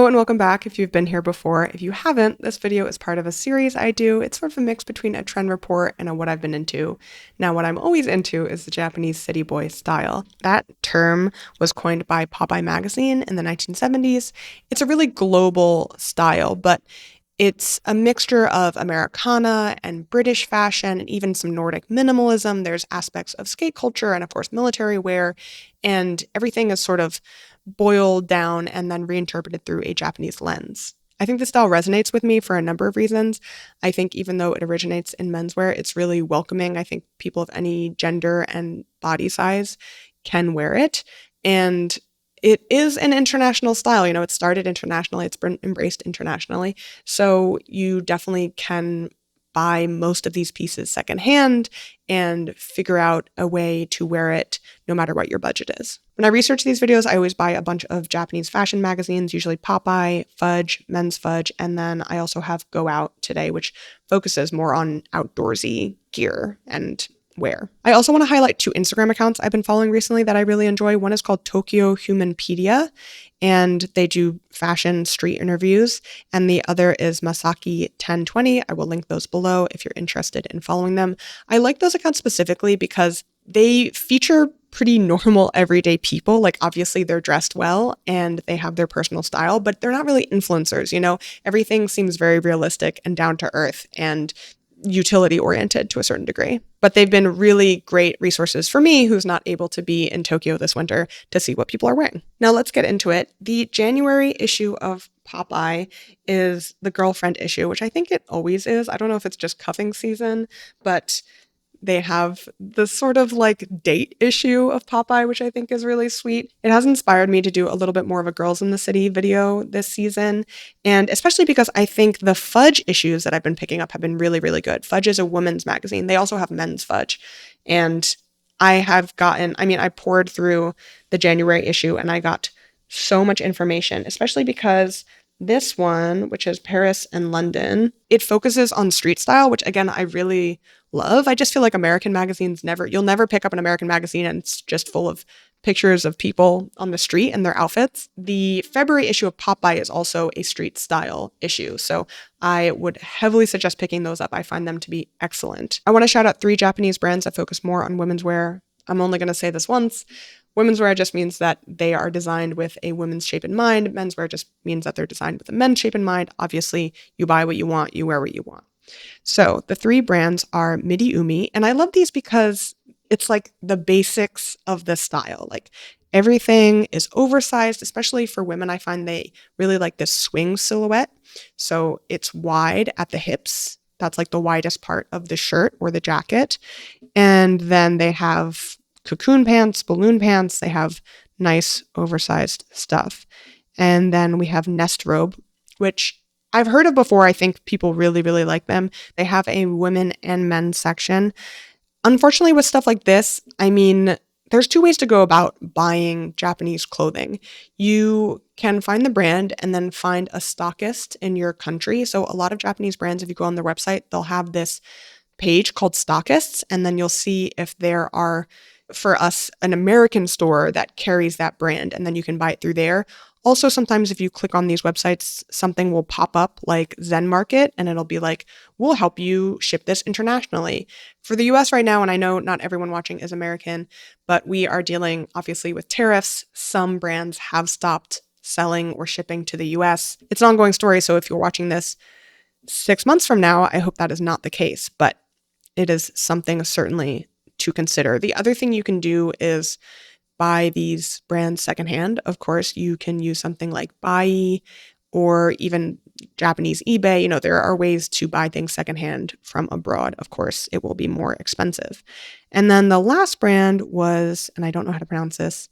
Hello and welcome back if you've been here before. If you haven't, this video is part of a series I do. It's sort of a mix between a trend report and a what I've been into. Now, what I'm always into is the Japanese city boy style. That term was coined by Popeye magazine in the 1970s. It's a really global style, but it's a mixture of Americana and British fashion and even some Nordic minimalism. There's aspects of skate culture and, of course, military wear, and everything is sort of boiled down and then reinterpreted through a Japanese lens. I think the style resonates with me for a number of reasons. I think even though it originates in menswear, it's really welcoming. I think people of any gender and body size can wear it. And it is an international style. You know, it started internationally. It's been embraced internationally. So you definitely can buy most of these pieces secondhand and figure out a way to wear it no matter what your budget is. When I research these videos, I always buy a bunch of Japanese fashion magazines, usually Popeye, Fudge, Men's Fudge, and then I also have Go Out Today, which focuses more on outdoorsy gear and wear. I also want to highlight two Instagram accounts I've been following recently that I really enjoy. One is called Tokyo Humanpedia, and they do fashion street interviews. And the other is Masaki 1020. I will link those below if you're interested in following them. I like those accounts specifically because they feature pretty normal everyday people. Like, obviously they're dressed well and they have their personal style, but they're not really influencers. You know, everything seems very realistic and down to earth and utility oriented to a certain degree. But they've been really great resources for me, who's not able to be in Tokyo this winter, to see what people are wearing. Now let's get into it. The January issue of Popeye is the girlfriend issue, which I think it always is. I don't know if it's just cuffing season, but they have the sort of like date issue of Popeye, which I think is really sweet. It has inspired me to do a little bit more of a Girls in the City video this season. And especially because I think the Fudge issues that I've been picking up have been really, really good. Fudge is a women's magazine. They also have men's Fudge. And I poured through the January issue and I got so much information, especially because this one, which is Paris and London, it focuses on street style, which again, I really love. I just feel like American magazines you'll never pick up an American magazine and it's just full of pictures of people on the street and their outfits. The February issue of Popeye is also a street style issue. So I would heavily suggest picking those up. I find them to be excellent. I want to shout out 3 Japanese brands that focus more on women's wear. I'm only going to say this once. Women's wear just means that they are designed with a women's shape in mind. Men's wear just means that they're designed with a men's shape in mind. Obviously, you buy what you want, you wear what you want. So the 3 brands are MidiUmi, and I love these because it's like the basics of the style. Like, everything is oversized, especially for women. I find they really like this swing silhouette. So it's wide at the hips. That's like the widest part of the shirt or the jacket. And then they have cocoon pants, balloon pants. They have nice oversized stuff. And then we have Nest Robe, which I've heard of before. I think people really, really like them. They have a women and men section. Unfortunately, with stuff like this, I mean, there's 2 ways to go about buying Japanese clothing. You can find the brand and then find a stockist in your country. So a lot of Japanese brands, if you go on their website, they'll have this page called stockists, and then you'll see if there are, for us, an American store that carries that brand, and then you can buy it through there. Also, sometimes if you click on these websites, something will pop up like Zen Market, and it'll be like, we'll help you ship this internationally. For the US right now, and I know not everyone watching is American, but we are dealing obviously with tariffs. Some brands have stopped selling or shipping to the US. It's an ongoing story, so if you're watching this 6 months from now, I hope that is not the case, but it is something certainly to consider. The other thing you can do is buy these brands secondhand. Of course, you can use something like Buy or even Japanese eBay. You know, there are ways to buy things secondhand from abroad. Of course, it will be more expensive. And then the last brand was, and I don't know how to pronounce this,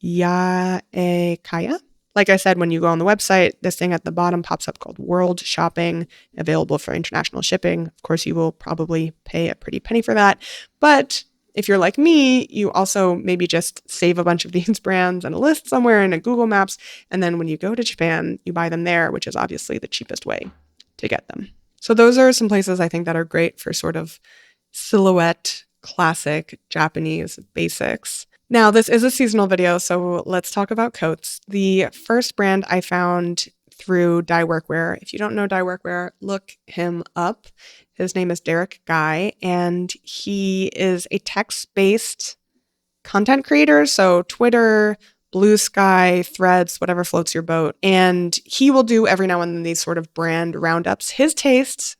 Yaeca. Like I said, when you go on the website, this thing at the bottom pops up called World Shopping, available for international shipping. Of course, you will probably pay a pretty penny for that. But if you're like me, you also maybe just save a bunch of these brands and a list somewhere in a Google Maps. And then when you go to Japan, you buy them there, which is obviously the cheapest way to get them. So those are some places I think that are great for sort of silhouette, classic Japanese basics. Now, this is a seasonal video, so let's talk about coats. The first brand I found through dye workwear. If you don't know dye workwear, look him up. His name is Derek Guy, and he is a text-based content creator. So Twitter, Blue Sky, Threads, whatever floats your boat. And he will do every now and then these sort of brand roundups. His tastes,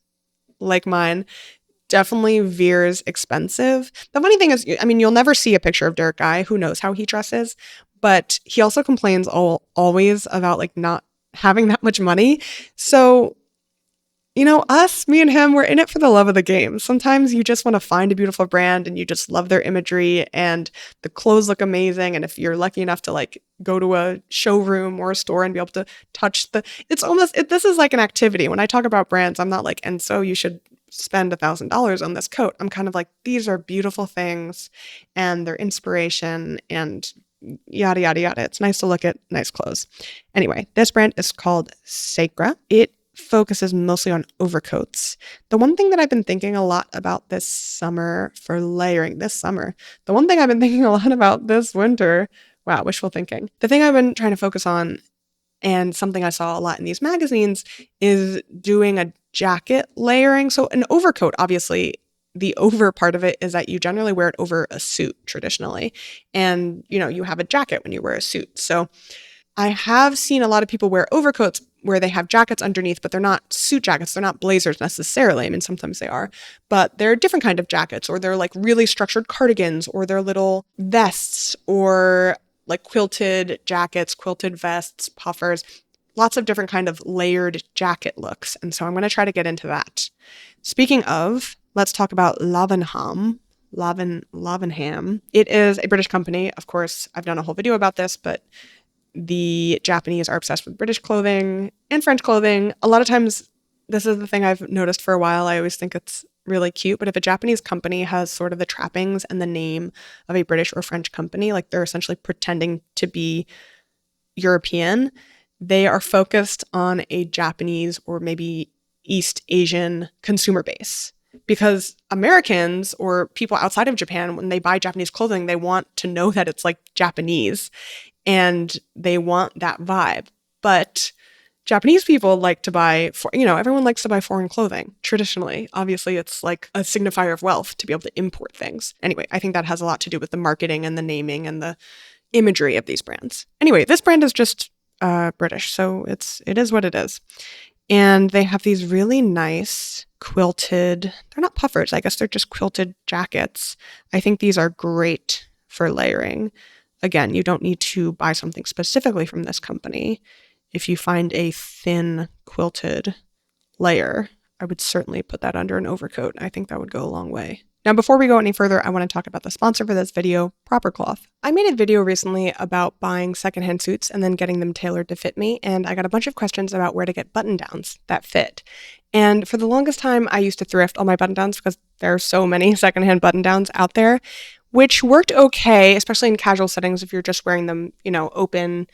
like mine, definitely veers expensive. The funny thing is, I mean, you'll never see a picture of Derek Guy. Who knows how he dresses? But he also complains always about like not having that much money. So, you know, me and him, we're in it for the love of the game. Sometimes you just want to find a beautiful brand and you just love their imagery and the clothes look amazing. And if you're lucky enough to like go to a showroom or a store and be able to touch this is like an activity. When I talk about brands, I'm not like, and so you should spend $1,000 on this coat. I'm kind of like, these are beautiful things and they're inspiration and yada, yada, yada. It's nice to look at nice clothes. Anyway, this brand is called Seihcra. It focuses mostly on overcoats. The one thing that I've been thinking a lot about this summer for layering the one thing I've been thinking a lot about this winter, wow, wishful thinking. The thing I've been trying to focus on and something I saw a lot in these magazines is doing a jacket layering. So an overcoat, obviously, the over part of it is that you generally wear it over a suit traditionally. And, you know, you have a jacket when you wear a suit. So I have seen a lot of people wear overcoats where they have jackets underneath, but they're not suit jackets. They're not blazers necessarily. I mean, sometimes they are, but they're different kind of jackets, or they're like really structured cardigans, or they're little vests, or like quilted jackets, quilted vests, puffers, lots of different kind of layered jacket looks. And so I'm going to try to get into that. Speaking of, let's talk about Lavenham. Lavenham. It is a British company. Of course, I've done a whole video about this, but the Japanese are obsessed with British clothing and French clothing. A lot of times, this is the thing I've noticed for a while. I always think it's really cute, but if a Japanese company has sort of the trappings and the name of a British or French company, like they're essentially pretending to be European, they are focused on a Japanese or maybe East Asian consumer base. Because Americans or people outside of Japan, when they buy Japanese clothing, they want to know that it's like Japanese and they want that vibe. But Japanese people like to buy, everyone likes to buy foreign clothing traditionally. Obviously, it's like a signifier of wealth to be able to import things. Anyway, I think that has a lot to do with the marketing and the naming and the imagery of these brands. Anyway, this brand is just British, so it is what it is. And they have these really nice quilted, they're not puffers, I guess they're just quilted jackets. I think these are great for layering. Again, you don't need to buy something specifically from this company. If you find a thin quilted layer, I would certainly put that under an overcoat. I think that would go a long way. Now, before we go any further, I want to talk about the sponsor for this video, Proper Cloth. I made a video recently about buying secondhand suits and then getting them tailored to fit me, and I got a bunch of questions about where to get button-downs that fit. And for the longest time, I used to thrift all my button-downs because there are so many secondhand button-downs out there, which worked okay, especially in casual settings if you're just wearing them, open,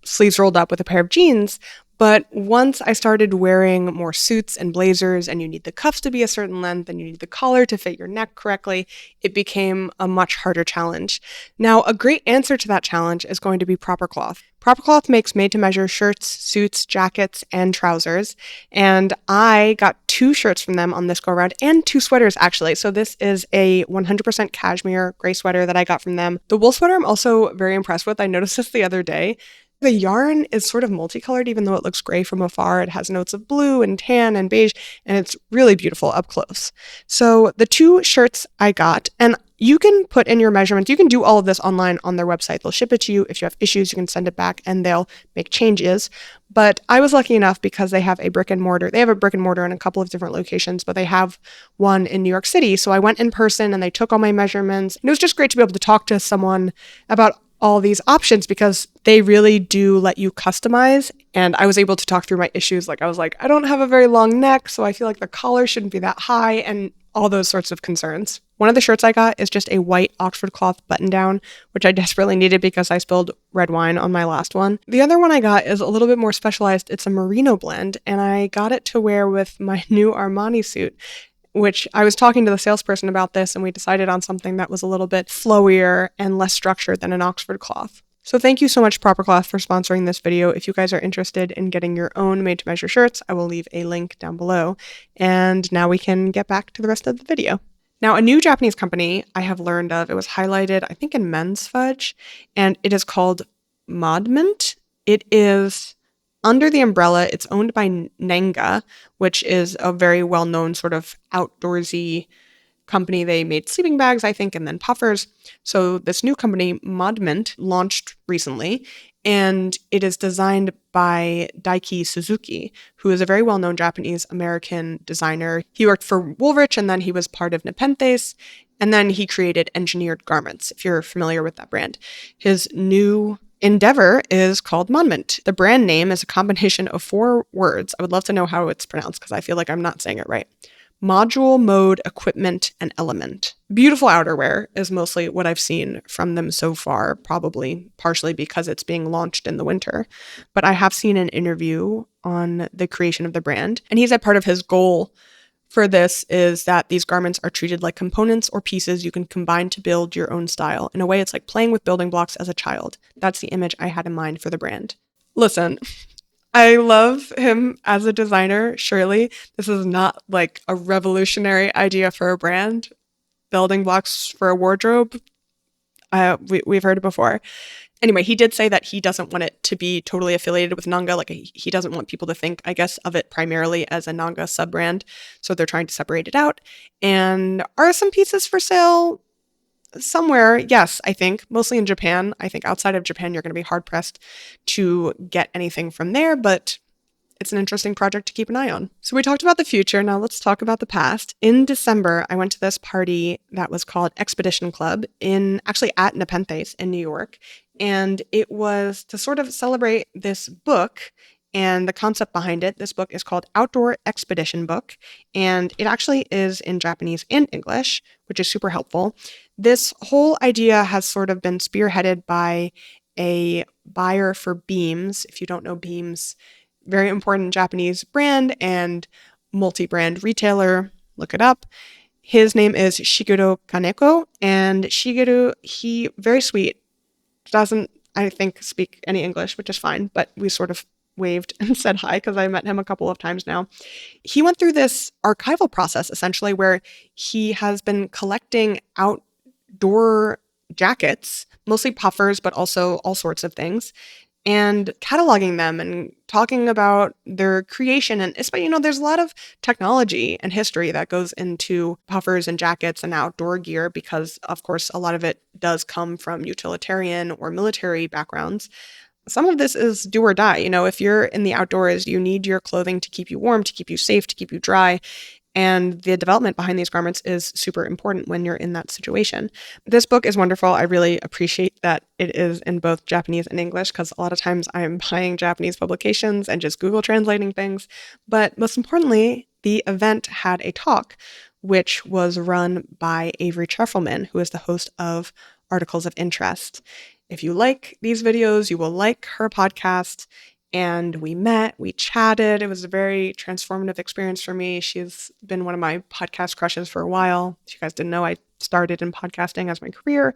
sleeves rolled up with a pair of jeans. But once I started wearing more suits and blazers, and you need the cuffs to be a certain length, and you need the collar to fit your neck correctly, it became a much harder challenge. Now, a great answer to that challenge is going to be Proper Cloth. Proper Cloth makes made-to-measure shirts, suits, jackets, and trousers, and I got 2 shirts from them on this go-around, and 2 sweaters, actually. So this is a 100% cashmere gray sweater that I got from them. The wool sweater I'm also very impressed with. I noticed this the other day. The yarn is sort of multicolored, even though it looks gray from afar. It has notes of blue and tan and beige, and it's really beautiful up close. So the 2 shirts I got, and you can put in your measurements. You can do all of this online on their website. They'll ship it to you. If you have issues, you can send it back and they'll make changes. But I was lucky enough because they have a brick and mortar. They have a brick and mortar in a couple of different locations, but they have one in New York City. So I went in person and they took all my measurements. And it was just great to be able to talk to someone about all these options because they really do let you customize. And I was able to talk through my issues. Like I was like, I don't have a very long neck, so I feel like the collar shouldn't be that high, and all those sorts of concerns. One of the shirts I got is just a white Oxford cloth button down, which I desperately needed because I spilled red wine on my last one. The other one I got is a little bit more specialized. It's a merino blend, and I got it to wear with my new Armani suit, which I was talking to the salesperson about this, and we decided on something that was a little bit flowier and less structured than an Oxford cloth. So thank you so much, Proper Cloth, for sponsoring this video. If you guys are interested in getting your own made-to-measure shirts, I will leave a link down below. And now we can get back to the rest of the video. Now, a new Japanese company I have learned of, it was highlighted, I think, in Men's Fudge, and it is called Modmnt. It is under the umbrella, it's owned by Nanga, which is a very well-known sort of outdoorsy company. They made sleeping bags, I think, and then puffers. So this new company, Modmnt, launched recently, and it is designed by Daiki Suzuki, who is a very well-known Japanese-American designer. He worked for Woolrich, and then he was part of Nepenthes, and then he created Engineered Garments, if you're familiar with that brand. His new endeavor is called Modmnt. The brand name is a combination of 4 words. I would love to know how it's pronounced because I feel like I'm not saying it right. Module, mode, equipment, and element. Beautiful outerwear is mostly what I've seen from them so far, probably partially because it's being launched in the winter. But I have seen an interview on the creation of the brand, and he said part of his goal for this is that these garments are treated like components or pieces you can combine to build your own style. In a way, it's like playing with building blocks as a child. That's the image I had in mind for the brand. Listen, I love him as a designer. Surely this is not like a revolutionary idea for a brand. Building blocks for a wardrobe. We've heard it before. Anyway, he did say that he doesn't want it to be totally affiliated with Nanga. Like he doesn't want people to think, I guess, of it primarily as a Nanga sub-brand. So they're trying to separate it out. And are some pieces for sale somewhere? Yes, I think. Mostly in Japan. I think outside of Japan, you're going to be hard-pressed to get anything from there. But it's an interesting project to keep an eye on. So we talked about the future. Now let's talk about the past. In December, I went to this party that was called Expedition Club actually at Nepenthes in New York. And it was to sort of celebrate this book and the concept behind it. This book is called Outdoor Expedition Book, and it actually is in Japanese and English, which is super helpful. This whole idea has sort of been spearheaded by a buyer for Beams. If you don't know Beams, very important Japanese brand and multi-brand retailer. Look it up. His name is Shigeru Kaneko, and Shigeru, he very sweet, doesn't, I think, speak any English, which is fine, but we sort of waved and said hi because I met him a couple of times now. He went through this archival process, essentially, where he has been collecting outdoor jackets, mostly puffers, but also all sorts of things, and cataloging them and talking about their creation. And especially, there's a lot of technology and history that goes into puffers and jackets and outdoor gear because, of course, a lot of it does come from utilitarian or military backgrounds. Some of this is do or die. If you're in the outdoors, you need your clothing to keep you warm, to keep you safe, to keep you dry. And the development behind these garments is super important when you're in that situation. This book is wonderful. I really appreciate that it is in both Japanese and English because a lot of times I'm buying Japanese publications and just Google translating things. But most importantly, the event had a talk which was run by Avery Trufelman, who is the host of Articles of Interest. If you like these videos, you will like her podcast. And we met, we chatted. It was a very transformative experience for me. She's been one of my podcast crushes for a while. If you guys didn't know, I started in podcasting as my career,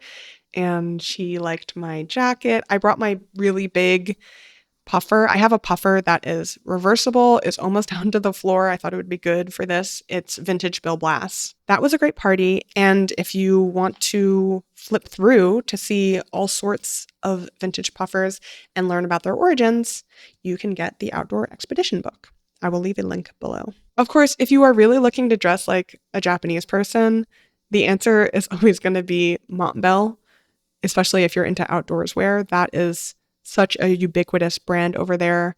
and she liked my jacket. I brought my really big puffer. I have a puffer that is reversible. It's almost down to the floor. I thought it would be good for this. It's vintage Bill Blass. That was a great party. And if you want to flip through to see all sorts of vintage puffers and learn about their origins, you can get the Outdoor Expedition book. I will leave a link below. Of course, if you are really looking to dress like a Japanese person, the answer is always going to be Montbell, especially if you're into outdoors wear. That is such a ubiquitous brand over there.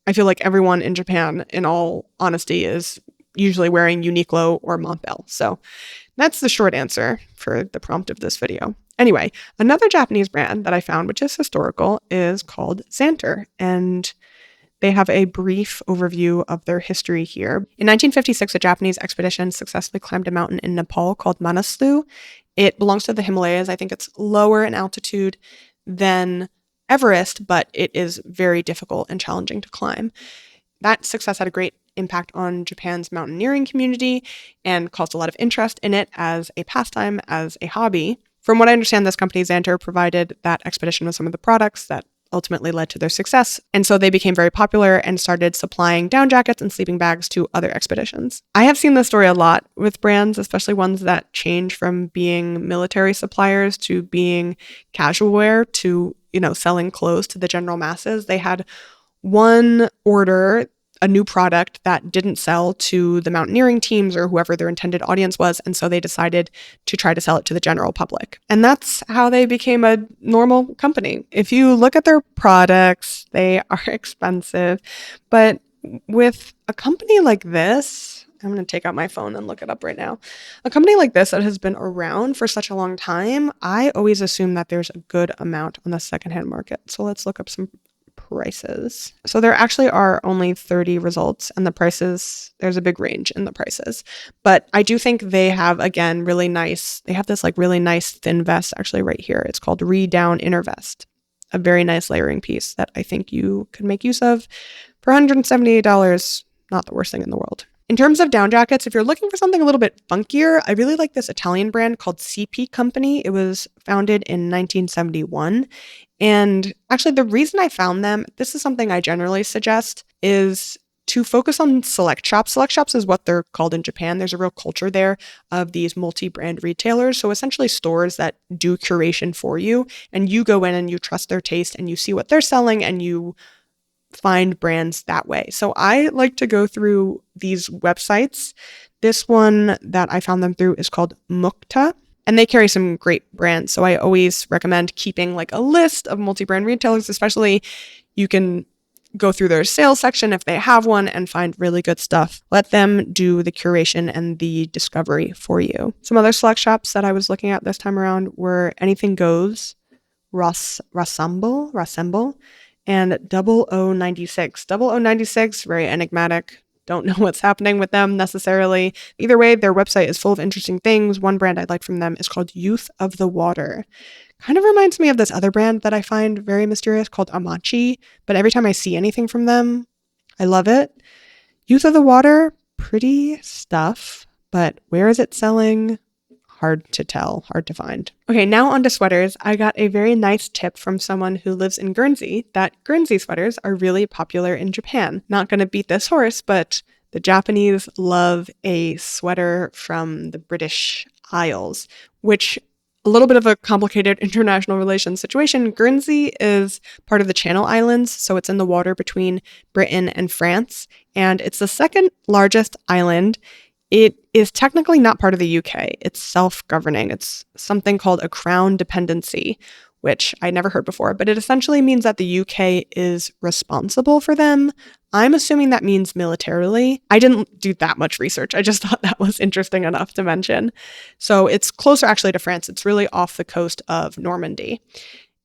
I feel like everyone in Japan, in all honesty, is usually wearing Uniqlo or Montbell. So that's the short answer for the prompt of this video. Anyway, another Japanese brand that I found, which is historical, is called Zanter. And they have a brief overview of their history here. In 1956, a Japanese expedition successfully climbed a mountain in Nepal called Manaslu. It belongs to the Himalayas. I think it's lower in altitude than Everest, but it is very difficult and challenging to climb. That success had a great impact on Japan's mountaineering community and caused a lot of interest in it as a pastime, as a hobby From what I understand, this company, Zanter, provided that expedition with some of the products that ultimately led to their success. And so they became very popular and started supplying down jackets and sleeping bags to other expeditions. I have seen this story a lot with brands, especially ones that change from being military suppliers to being casual wear to, selling clothes to the general masses. They had one order, a new product that didn't sell to the mountaineering teams or whoever their intended audience was, and so they decided to try to sell it to the general public. And that's how they became a normal company. If you look at their products, they are expensive, but with a company like this, I'm going to take out my phone and look it up right now. A company like this that has been around for such a long time, I always assume that there's a good amount on the secondhand market. So let's look up some prices. So there actually are only 30 results, and the prices, there's a big range in the prices. But I do think they have, again, they have this really nice thin vest actually right here. It's called Re-Down Inner Vest. A very nice layering piece that I think you could make use of for $178. Not the worst thing in the world. In terms of down jackets, if you're looking for something a little bit funkier, I really like this Italian brand called C.P Company. It was founded in 1971. And actually, the reason I found them, this is something I generally suggest, is to focus on select shops. Select shops is what they're called in Japan. There's a real culture there of these multi-brand retailers. So essentially stores that do curation for you, and you go in and you trust their taste and you see what they're selling and you find brands that way. So I like to go through these websites. This one that I found them through is called Mukta, and they carry some great brands. So I always recommend keeping a list of multi-brand retailers, especially you can go through their sales section if they have one and find really good stuff. Let them do the curation and the discovery for you. Some other select shops that I was looking at this time around were Anything Goes, Rassemble, and 0096. 0096, very enigmatic. Don't know what's happening with them necessarily. Either way, their website is full of interesting things. One brand I like from them is called Youth of the Water. Kind of reminds me of this other brand that I find very mysterious called Amachi, but every time I see anything from them, I love it. Youth of the Water, pretty stuff, but where is it selling? Hard to tell, hard to find. Okay, now on to sweaters. I got a very nice tip from someone who lives in Guernsey that Guernsey sweaters are really popular in Japan. Not going to beat this horse, but the Japanese love a sweater from the British Isles, which a little bit of a complicated international relations situation. Guernsey is part of the Channel Islands, so it's in the water between Britain and France, and it's the second largest island. It is technically not part of the UK. It's self-governing. It's something called a crown dependency, which I never heard before, but it essentially means that the UK is responsible for them. I'm assuming that means militarily. I didn't do that much research. I just thought that was interesting enough to mention. So it's closer actually to France. It's really off the coast of Normandy.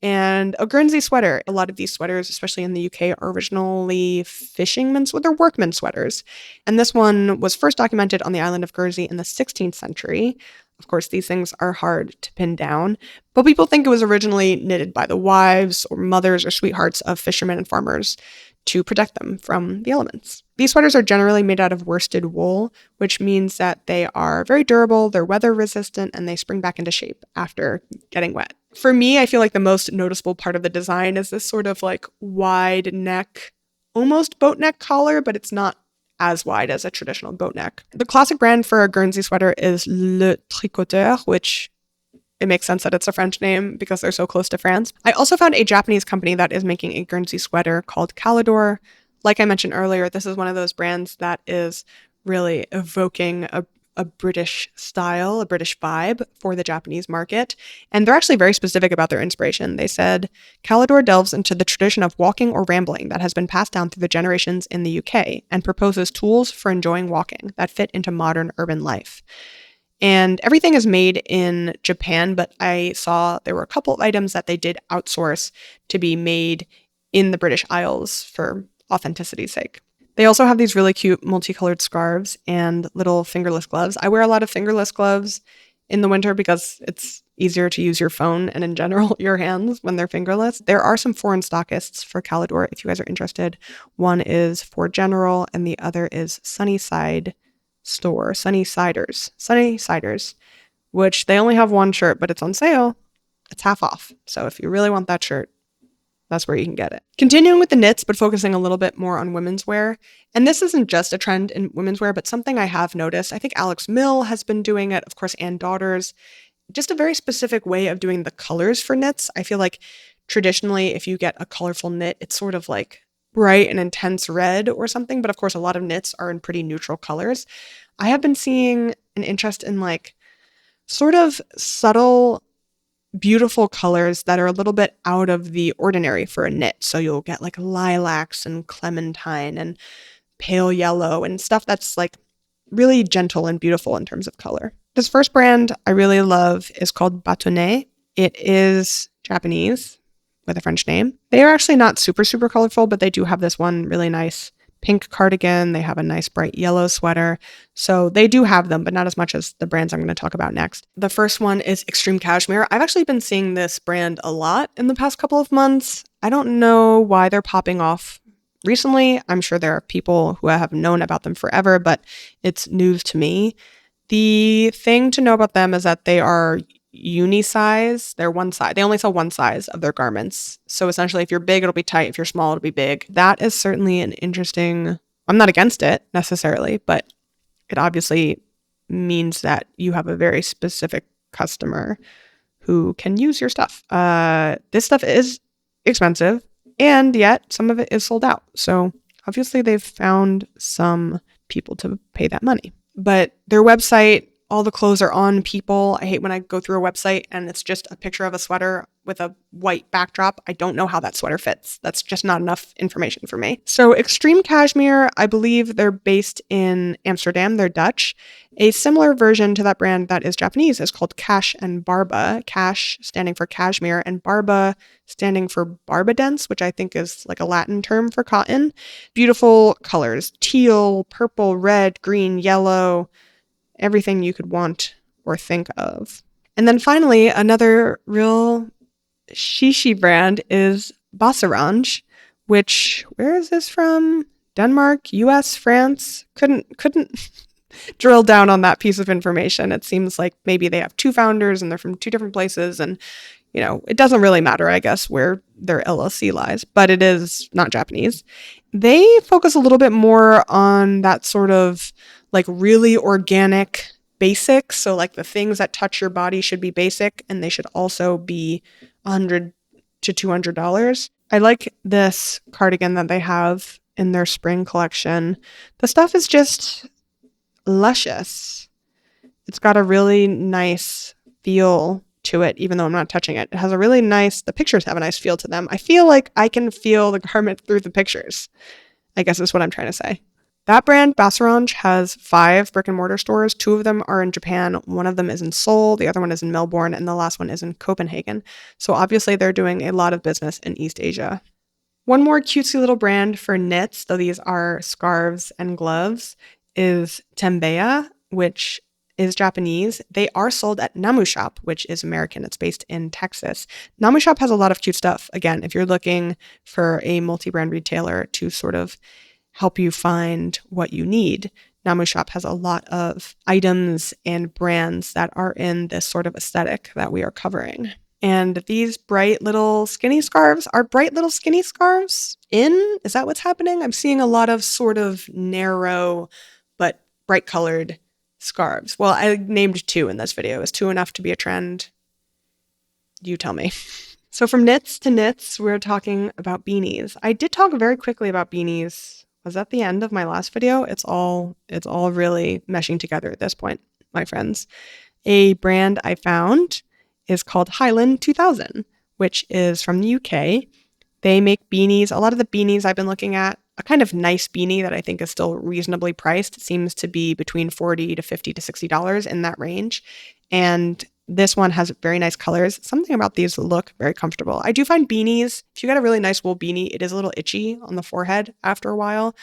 And a Guernsey sweater. A lot of these sweaters, especially in the UK, are originally fishermen's, they're workmen's sweaters. And this one was first documented on the island of Guernsey in the 16th century. Of course, these things are hard to pin down, but people think it was originally knitted by the wives or mothers or sweethearts of fishermen and farmers to protect them from the elements. These sweaters are generally made out of worsted wool, which means that they are very durable, they're weather resistant, and they spring back into shape after getting wet. For me, I feel like the most noticeable part of the design is this sort of wide neck, almost boat neck collar, but it's not as wide as a traditional boat neck. The classic brand for a Guernsey sweater is Le Tricoteur, which it makes sense that it's a French name because they're so close to France. I also found a Japanese company that is making a Guernsey sweater called Caledoor. Like I mentioned earlier, this is one of those brands that is really evoking a British style, a British vibe for the Japanese market. And they're actually very specific about their inspiration. They said, Caledoor delves into the tradition of walking or rambling that has been passed down through the generations in the UK and proposes tools for enjoying walking that fit into modern urban life. And everything is made in Japan, but I saw there were a couple of items that they did outsource to be made in the British Isles for authenticity's sake. They also have these really cute multicolored scarves and little fingerless gloves. I wear a lot of fingerless gloves in the winter because it's easier to use your phone and in general your hands when they're fingerless. There are some foreign stockists for Caledoor if you guys are interested. One is for General and the other is Sunnysiders. which they only have one shirt, but it's on sale. It's half off. So if you really want that shirt, that's where you can get it. Continuing with the knits, but focusing a little bit more on women's wear. And this isn't just a trend in women's wear, but something I have noticed. I think Alex Mill has been doing it. Of course, Ann Daughters. Just a very specific way of doing the colors for knits. I feel like traditionally, if you get a colorful knit, it's sort of like bright and intense red or something. But of course, a lot of knits are in pretty neutral colors. I have been seeing an interest in like sort of subtle, beautiful colors that are a little bit out of the ordinary for a knit. So you'll get like lilacs and clementine and pale yellow and stuff that's like really gentle and beautiful in terms of color. This first brand I really love is called Batoner. It is Japanese with a French name. They are actually not super, super colorful, but they do have this one really nice pink cardigan. They have a nice bright yellow sweater. So they do have them, but not as much as the brands I'm going to talk about next. The first one is Extreme Cashmere. I've actually been seeing this brand a lot in the past couple of months. I don't know why they're popping off recently. I'm sure there are people who have known about them forever, but it's news to me. The thing to know about them is that they are uni-size. They're one size. They only sell one size of their garments. So essentially, if you're big, it'll be tight. If you're small, it'll be big. That is certainly an interesting... I'm not against it necessarily, but it obviously means that you have a very specific customer who can use your stuff. This stuff is expensive, and yet some of it is sold out. So obviously, they've found some people to pay that money. But their website, all the clothes are on people. I hate when I go through a website and it's just a picture of a sweater with a white backdrop. I don't know how that sweater fits. That's just not enough information for me. So Extreme Cashmere, I believe they're based in Amsterdam. They're Dutch. A similar version to that brand that is Japanese is called Cash and Barba. Cash standing for cashmere and Barba standing for Barbadence, which I think is like a Latin term for cotton. Beautiful colors: teal, purple, red, green, yellow, everything you could want or think of. And then finally, another real shishi brand is Baserange, which, where is this from? Denmark, US, France? Couldn't drill down on that piece of information. It seems like maybe they have two founders and they're from two different places, and you know, it doesn't really matter, I guess, where their LLC lies, but it is not Japanese. They focus a little bit more on that sort of like really organic basics. So like the things that touch your body should be basic, and they should also be $100 to $200. I like this cardigan that they have in their spring collection. The stuff is just luscious. It's got a really nice feel to it, even though I'm not touching it. It has a really nice, the pictures have a nice feel to them. I feel like I can feel the garment through the pictures, I guess is what I'm trying to say. That brand, Baserange, has 5 brick and mortar stores. 2 of them are in Japan. One of them is in Seoul. The other one is in Melbourne. And the last one is in Copenhagen. So obviously they're doing a lot of business in East Asia. One more cutesy little brand for knits, though these are scarves and gloves, is Tembea, which is Japanese. They are sold at Namu Shop, which is American. It's based in Texas. Namu Shop has a lot of cute stuff. Again, if you're looking for a multi-brand retailer to sort of help you find what you need, Namu Shop has a lot of items and brands that are in this sort of aesthetic that we are covering. And these bright little skinny scarves are bright little skinny scarves in? Is that what's happening? I'm seeing a lot of sort of narrow but bright colored scarves. Well, I named 2 in this video. Is 2 enough to be a trend? You tell me. So from knits to knits, we're talking about beanies. I did talk very quickly about beanies. Was that the end of my last video? It's all really meshing together at this point, my friends. A brand I found is called Highland 2000, which is from the UK. They make beanies. A lot of the beanies I've been looking at, a kind of nice beanie that I think is still reasonably priced, seems to be between $40 to $50 to $60 in that range. And this one has very nice colors. Something about these look very comfortable. I do find beanies, if you get a really nice wool beanie, it is a little itchy on the forehead after a while,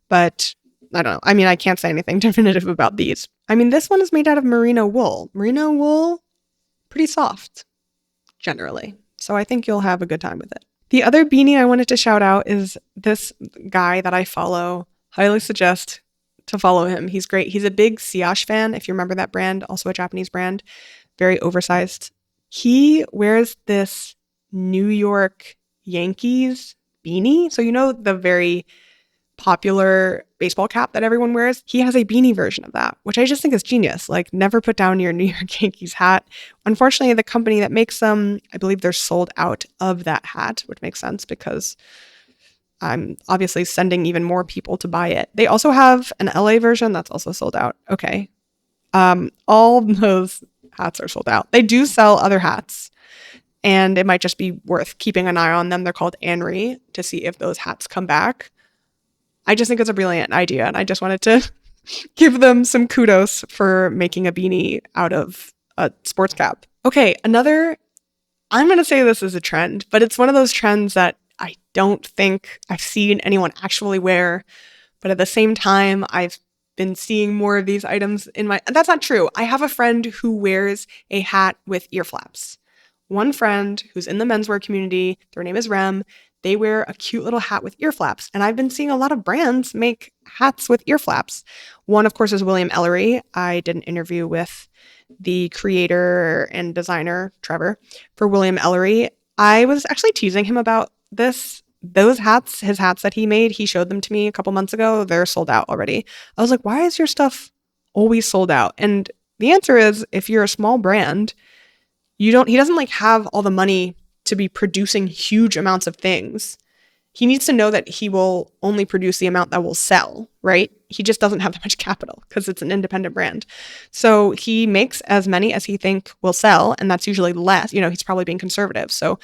but I don't know. I mean, I can't say anything definitive about these. I mean, this one is made out of merino wool. Merino wool, pretty soft, generally. So I think you'll have a good time with it. The other beanie I wanted to shout out is this guy that I follow. Highly suggest to follow him. He's great. He's a big Siage fan, if you remember that brand, also a Japanese brand. very oversized. He wears this New York Yankees beanie. So, you know, the very popular baseball cap that everyone wears? He has a beanie version of that, which I just think is genius. Like, never put down your New York Yankees hat. Unfortunately, the company that makes them, I believe they're sold out of that hat, which makes sense because I'm obviously sending even more people to buy it. They also have an LA version that's also sold out. Okay. All those hats are sold out. They do sell other hats, and it might just be worth keeping an eye on them. They're called Anry, to see if those hats come back. I just think it's a brilliant idea, and I just wanted to give them some kudos for making a beanie out of a sports cap. Okay, I'm going to say this is a trend, but it's one of those trends that I don't think I've seen anyone actually wear. But at the same time, I've been seeing more of these items that's not true. I have a friend who wears a hat with ear flaps. One friend who's in the menswear community, their name is Rem. They wear a cute little hat with ear flaps. And I've been seeing a lot of brands make hats with ear flaps. One, of course, is William Ellery. I did an interview with the creator and designer, Trevor, for William Ellery. I was actually teasing him about this. Those hats, his hats that he made, he showed them to me a couple months ago. They're sold out already. I was like, why is your stuff always sold out? And the answer is, if you're a small brand, he doesn't like have all the money to be producing huge amounts of things. He needs to know that he will only produce the amount that will sell, right? He just doesn't have that much capital because it's an independent brand. So he makes as many as he think will sell, and that's usually less. You know, he's probably being conservative. So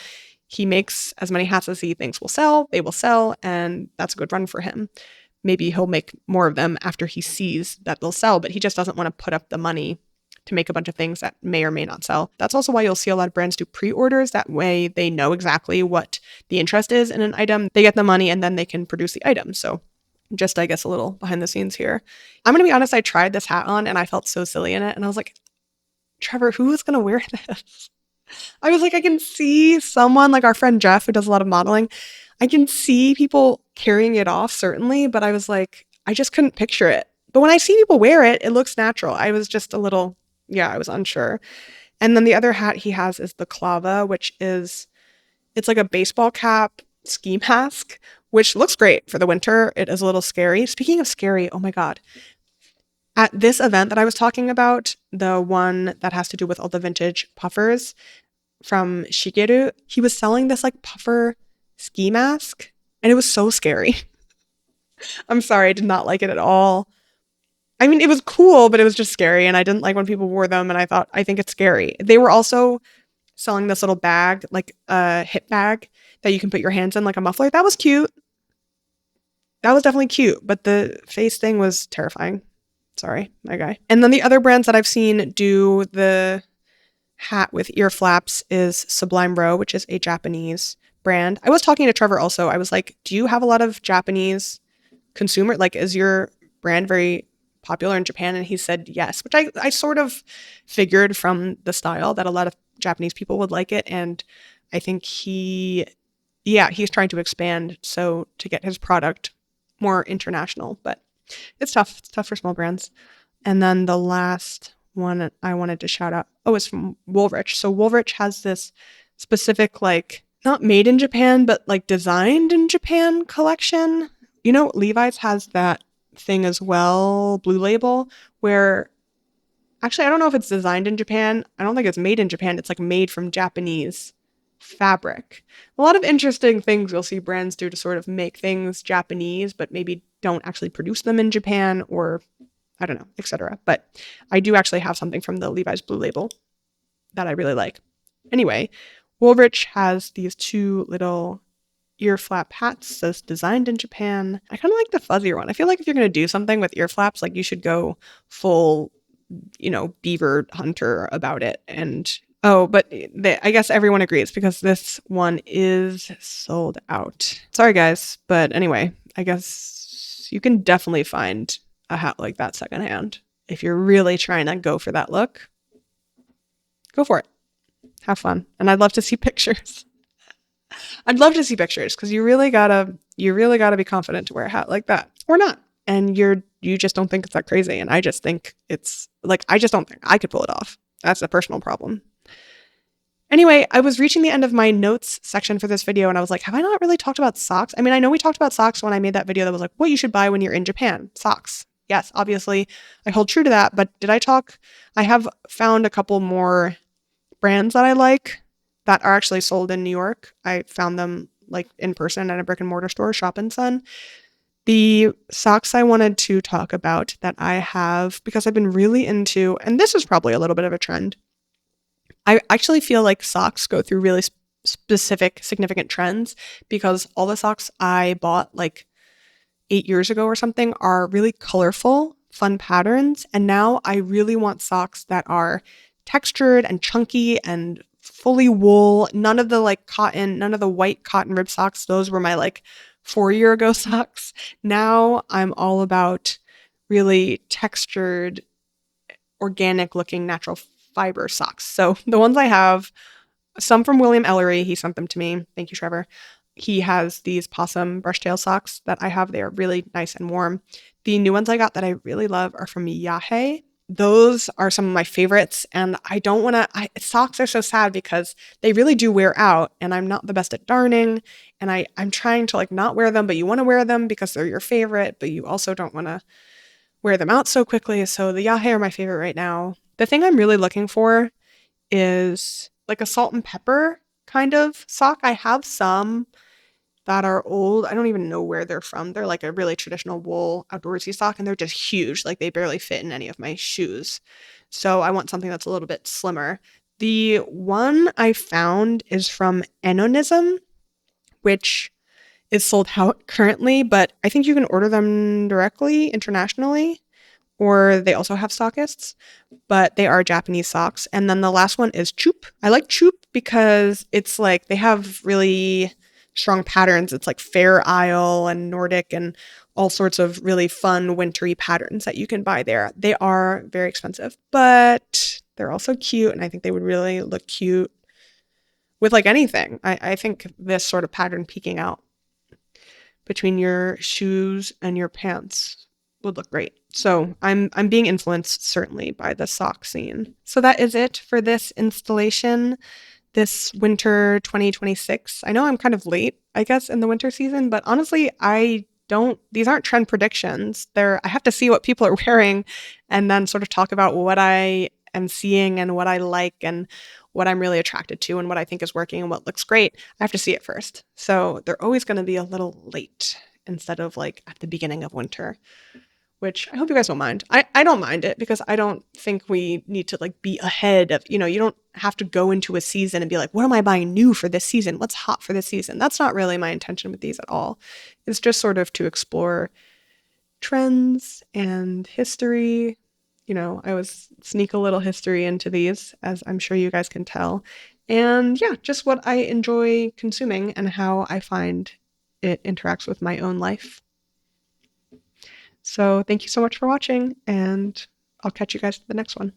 he makes as many hats as he thinks will sell, they will sell, and that's a good run for him. Maybe he'll make more of them after he sees that they'll sell, but he just doesn't want to put up the money to make a bunch of things that may or may not sell. That's also why you'll see a lot of brands do pre-orders. That way they know exactly what the interest is in an item. They get the money and then they can produce the item. So just, I guess, a little behind the scenes here. I'm going to be honest, I tried this hat on and I felt so silly in it. And I was like, Trevor, who is going to wear this? I was like, I can see someone like our friend Jeff, who does a lot of modeling. I can see people carrying it off, certainly, but I was like, I just couldn't picture it. But when I see people wear it, it looks natural. I was just I was unsure. And then the other hat he has is the clava, it's like a baseball cap ski mask, which looks great for the winter. It is a little scary. Speaking of scary, oh my God. At this event that I was talking about, the one that has to do with all the vintage puffers from Shigeru, he was selling this like puffer ski mask, and it was so scary. I'm sorry, I did not like it at all. I mean, it was cool, but it was just scary, and I didn't like when people wore them, and I think it's scary. They were also selling this little bag, like a hip bag that you can put your hands in like a muffler. That was cute. That was definitely cute, but the face thing was terrifying. Sorry, my guy. And then the other brands that I've seen do the hat with ear flaps is Sublime Roe, which is a Japanese brand. I was talking to Trevor also. I was like, do you have a lot of Japanese consumer? Like, is your brand very popular in Japan? And he said yes, which I sort of figured from the style that a lot of Japanese people would like it. And I think he's trying to expand to get his product more international, but it's tough. It's tough for small brands. And then the last one I wanted to shout out, is from Woolrich. So Woolrich has this specific, like, not made in Japan, but like designed in Japan collection. You know, Levi's has that thing as well, Blue Label, where actually I don't know if it's designed in Japan. I don't think it's made in Japan. It's like made from Japanese fabric. A lot of interesting things you'll see brands do to sort of make things Japanese, but maybe don't actually produce them in Japan, or I don't know, etc. But I do actually have something from the Levi's Blue Label that I really like. Anyway, Woolrich has these two little ear flap hats, says designed in Japan. I kind of like the fuzzier one. I feel like if you're going to do something with ear flaps, like, you should go full, beaver hunter about it. And I guess everyone agrees because this one is sold out. Sorry guys, but anyway, I guess you can definitely find a hat like that secondhand. If you're really trying to go for that look, go for it. Have fun. And I'd love to see pictures. I'd love to see pictures, because you really gotta be confident to wear a hat like that, or not. And you just don't think it's that crazy. And I just think it's like, I just don't think I could pull it off. That's a personal problem. Anyway, I was reaching the end of my notes section for this video and I was like, have I not really talked about socks? I mean, I know we talked about socks when I made that video that was like, what you should buy when you're in Japan. Socks. Yes, obviously, I hold true to that. But did I talk? I have found a couple more brands that I like that are actually sold in New York. I found them like in person at a brick and mortar store, Shop and Son. The socks I wanted to talk about that I have because I've been really into, and this is probably a little bit of a trend. I actually feel like socks go through really specific, significant trends because all the socks I bought like 8 years ago or something are really colorful, fun patterns. And now I really want socks that are textured and chunky and fully wool. None of the like cotton, none of the white cotton rib socks. Those were my like 4 year ago socks. Now I'm all about really textured, organic looking natural fiber socks. So the ones I have, some from William Ellery, he sent them to me. Thank you, Trevor. He has these possum brushtail socks that I have. They are really nice and warm. The new ones I got that I really love are from Yahae. Those are some of my favorites. And I don't want to, socks are so sad because they really do wear out and I'm not the best at darning. And I'm trying to like not wear them, but you want to wear them because they're your favorite, but you also don't want to wear them out so quickly. So the Yahae are my favorite right now. The thing I'm really looking for is like a salt and pepper kind of sock. I have some that are old. I don't even know where they're from. They're like a really traditional wool outdoorsy sock and they're just huge. Like they barely fit in any of my shoes. So I want something that's a little bit slimmer. The one I found is from Anonymousism, which is sold out currently, but I think you can order them directly internationally, or they also have stockists, but they are Japanese socks. And then the last one is Chup. I like Chup because it's like they have really strong patterns. It's like Fair Isle and Nordic and all sorts of really fun wintry patterns that you can buy there. They are very expensive, but they're also cute. And I think they would really look cute with like anything. I think this sort of pattern peeking out between your shoes and your pants would look great. So I'm being influenced certainly by the sock scene. So that is it for this installation this winter 2026. I know I'm kind of late, I guess, in the winter season, but honestly, these aren't trend predictions. I have to see what people are wearing and then sort of talk about what I am seeing and what I like and what I'm really attracted to and what I think is working and what looks great. I have to see it first. So they're always going to be a little late instead of like at the beginning of winter, which I hope you guys don't mind. I don't mind it because I don't think we need to like be ahead of, you don't have to go into a season and be like, what am I buying new for this season? What's hot for this season? That's not really my intention with these at all. It's just sort of to explore trends and history. I always sneak a little history into these, as I'm sure you guys can tell. And yeah, just what I enjoy consuming and how I find it interacts with my own life. So thank you so much for watching, and I'll catch you guys in the next one.